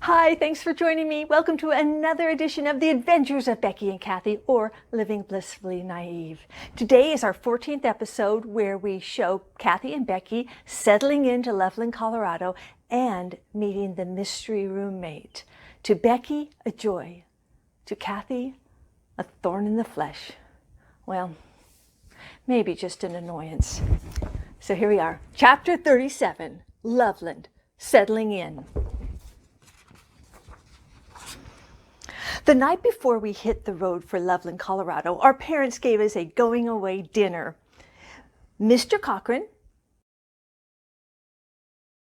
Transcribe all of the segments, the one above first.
Hi, thanks for joining me. Welcome to another edition of The Adventures of Becky and Kathy, or Living Blissfully Naive. Today is our 14th episode where we show Kathy and Becky settling into Loveland, Colorado, and meeting the mystery roommate. To Becky, a joy. To Kathy, a thorn in the flesh. Well, maybe just an annoyance. So here we are, Chapter 37, Loveland, Settling In. The night before we hit the road for Loveland, Colorado, our parents gave us a going-away dinner. Mr. Cochran,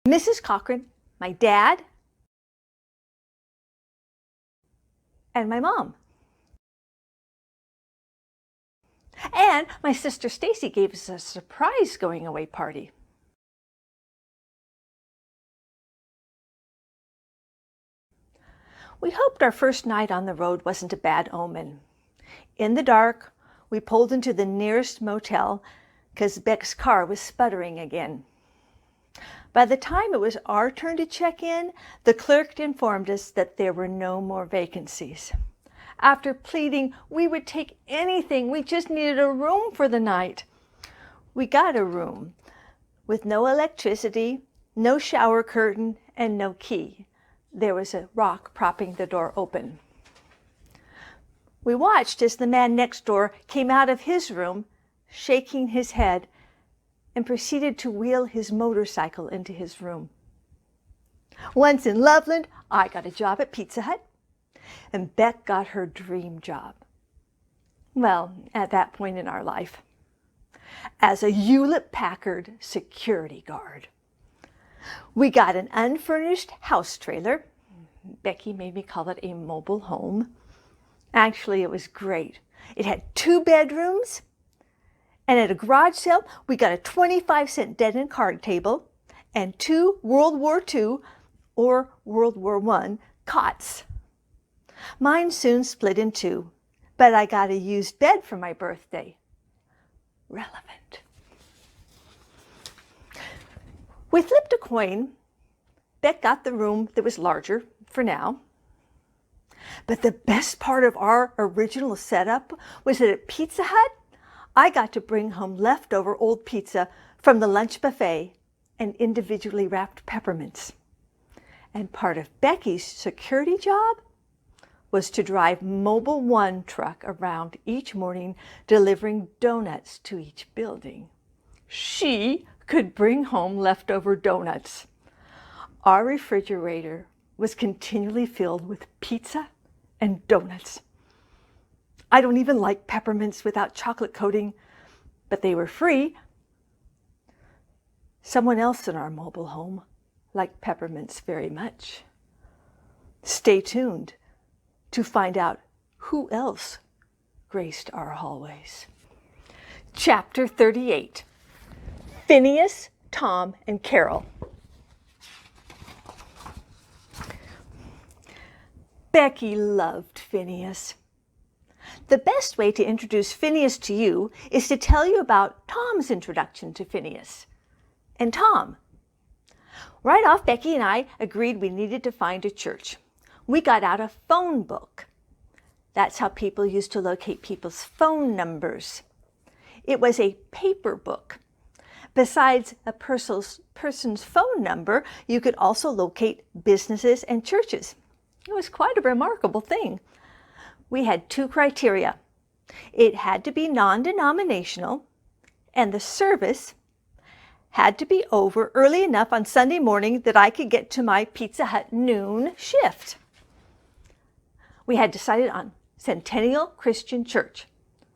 Mrs. Cochran, my dad, and my mom. And my sister Stacy gave us a surprise going-away party. We hoped our first night on the road wasn't a bad omen. In the dark, we pulled into the nearest motel because Beck's car was sputtering again. By the time it was our turn to check in, the clerk informed us that there were no more vacancies. After pleading we would take anything, we just needed a room for the night. We got a room with no electricity, no shower curtain, and no key. There was a rock propping the door open. We watched as the man next door came out of his room, shaking his head, and proceeded to wheel his motorcycle into his room. Once in Loveland, I got a job at Pizza Hut, and Beck got her dream job. Well, at that point in our life, as a Hewlett-Packard security guard. We got an unfurnished house trailer. Becky made me call it a mobile home. Actually, it was great. It had 2 bedrooms, and at a garage sale, we got a 25-cent dead-end card table and 2 World War II or World War I cots. Mine soon split in 2, but I got a used bed for my birthday. Relevant. We flipped a coin. Beck got the room that was larger for now. But the best part of our original setup was that at Pizza Hut, I got to bring home leftover old pizza from the lunch buffet and individually wrapped peppermints. And part of Becky's security job was to drive Mobile One truck around each morning delivering donuts to each building. She could bring home leftover donuts. Our refrigerator was continually filled with pizza and donuts. I don't even like peppermints without chocolate coating, but they were free. Someone else in our mobile home liked peppermints very much. Stay tuned to find out who else graced our hallways. Chapter 38. Phineas, Tom, and Carol. Becky loved Phineas. The best way to introduce Phineas to you is to tell you about Tom's introduction to Phineas and Tom. Right off, Becky and I agreed we needed to find a church. We got out a phone book. That's how people used to locate people's phone numbers. It was a paper book. Besides a person's phone number, you could also locate businesses and churches. It was quite a remarkable thing. We had 2 criteria. It had to be non-denominational, and the service had to be over early enough on Sunday morning that I could get to my Pizza Hut noon shift. We had decided on Centennial Christian Church,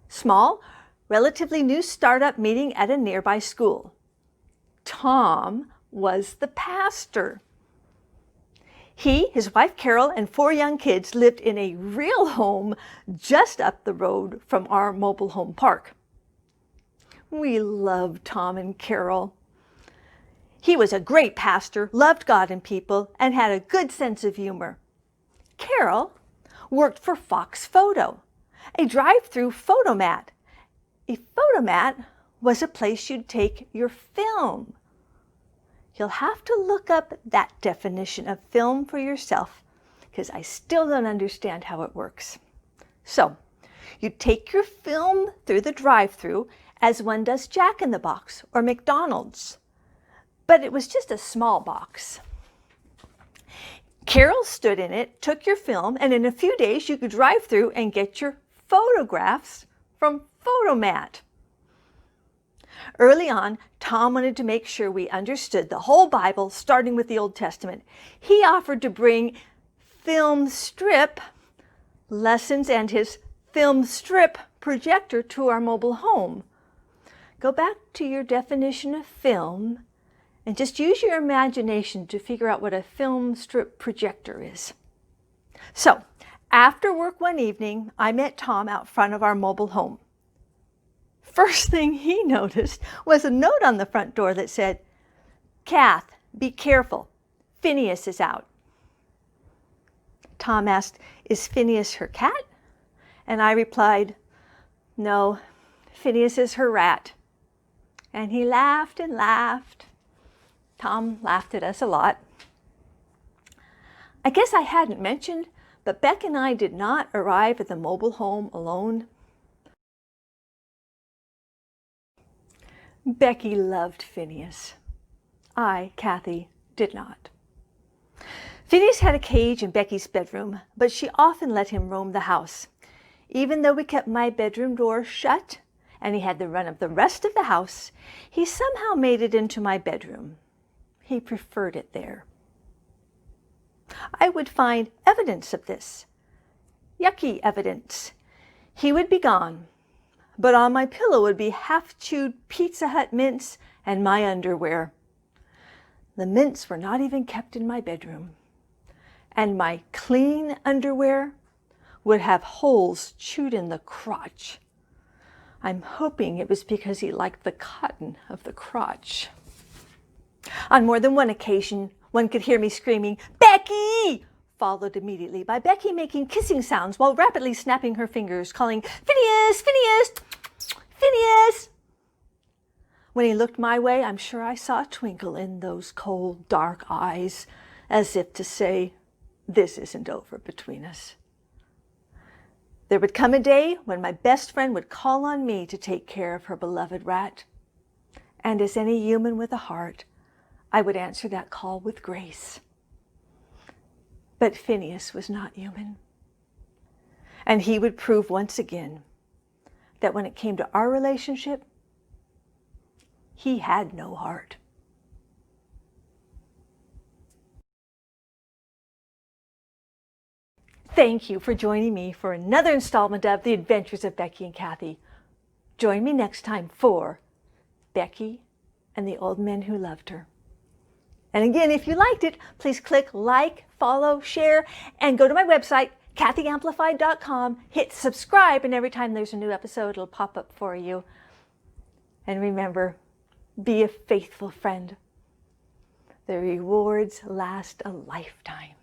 small, relatively new startup meeting at a nearby school. Tom was the pastor. He, his wife Carol, and 4 young kids lived in a real home just up the road from our mobile home park. We loved Tom and Carol. He was a great pastor, loved God and people, and had a good sense of humor. Carol worked for Fox Photo, a drive-through photomat. A photomat was a place you'd take your film. You'll have to look up that definition of film for yourself. because I still don't understand how it works. So, you take your film through the drive-thru as one does Jack in the Box or McDonald's. But it was just a small box. Carol stood in it, took your film, and in a few days you could drive through and get your photographs from Photomat. Early on, Tom wanted to make sure we understood the whole Bible, starting with the Old Testament. He offered to bring film strip lessons and his film strip projector to our mobile home. Go back to your definition of film and just use your imagination to figure out what a film strip projector is. So, after work one evening, I met Tom out front of our mobile home. First thing he noticed was a note on the front door that said, "Kath, be careful, Phineas is out." Tom asked, "Is Phineas her cat?" And I replied, "No, Phineas is her rat." And he laughed and laughed. Tom laughed at us a lot. I guess I hadn't mentioned, but Beck and I did not arrive at the mobile home alone. Becky loved Phineas. I, Kathy, did not. Phineas had a cage in Becky's bedroom, but she often let him roam the house. Even though we kept my bedroom door shut and he had the run of the rest of the house, he somehow made it into my bedroom. He preferred it there. I would find evidence of this. Yucky evidence. He would be gone, but on my pillow would be half-chewed Pizza Hut mints and my underwear. The mints were not even kept in my bedroom, and my clean underwear would have holes chewed in the crotch. I'm hoping it was because he liked the cotton of the crotch. On more than one occasion, one could hear me screaming, "Becky!" followed immediately by Becky making kissing sounds while rapidly snapping her fingers, calling, "Phineas! Phineas! Phineas!" When he looked my way, I'm sure I saw a twinkle in those cold, dark eyes, as if to say, "This isn't over between us." There would come a day when my best friend would call on me to take care of her beloved rat. And as any human with a heart, I would answer that call with grace. But Phineas was not human. And he would prove once again that when it came to our relationship, he had no heart. Thank you for joining me for another installment of The Adventures of Becky and Kathy. Join me next time for Becky and the Old Men Who Loved Her. And again, if you liked it, please click like, follow, share, and go to my website, kathyamplified.com. Hit subscribe, and every time there's a new episode, it'll pop up for you. And remember, be a faithful friend. The rewards last a lifetime.